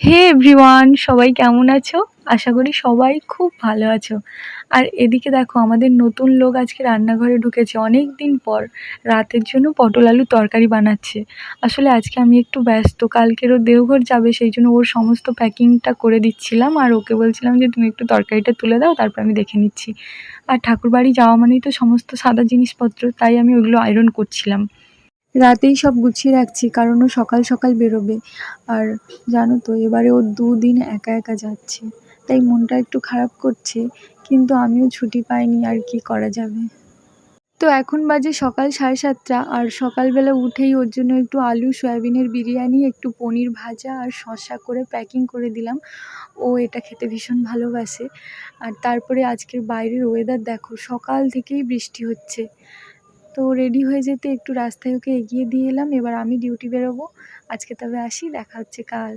হে everyone, সবাই কেমন আছো? আশা করি সবাই খুব ভালো আছো। আর এদিকে দেখো, আমাদের নতুন লোক আজকে রান্নাঘরে ঢুকেছে অনেক দিন পর। রাতের জন্য পটল আলুর তরকারি বানাচ্ছে। আসলে আজকে আমি একটু ব্যস্ত, কালকের ও দেওঘর যাবে, সেই জন্য ওর সমস্ত প্যাকিংটা করে দিচ্ছিলাম আর ওকে বলছিলাম যে তুমি একটু তরকারিটা তুলে দাও, তারপর আমি দেখে নিচ্ছি। আর ঠাকুরবাড়ি যাওয়া মানেই তো সমস্ত সাদা জিনিসপত্র, তাই আমি ওইগুলো আয়রন করছিলাম। রাতেই সব গুছিয়ে রাখছি, কারণ ও সকাল সকাল বেরোবে। আর জানো তো, এবারে ও দুদিন একা একা যাচ্ছে, তাই মনটা একটু খারাপ করছে। কিন্তু আমিও ছুটি পাইনি, আর কি করা যাবে। তো এখন বাজে সকাল 7:30, আর সকালবেলা উঠেই ওর জন্য একটু আলু সয়াবিনের বিরিয়ানি, একটু পনির ভাজা আর শসা করে প্যাকিং করে দিলাম। ও এটা খেতে ভীষণ ভালোবাসে। আর তারপরে আজকের বাইরের ওয়েদার দেখো, সকাল থেকেই বৃষ্টি হচ্ছে। তো রেডি হয়ে যেতে একটু রাস্তায় ওকে এগিয়ে দিয়ে এলাম। এবার আমি ডিউটি বেরোবো আজকে, তবে আসি, দেখা হচ্ছে কাল।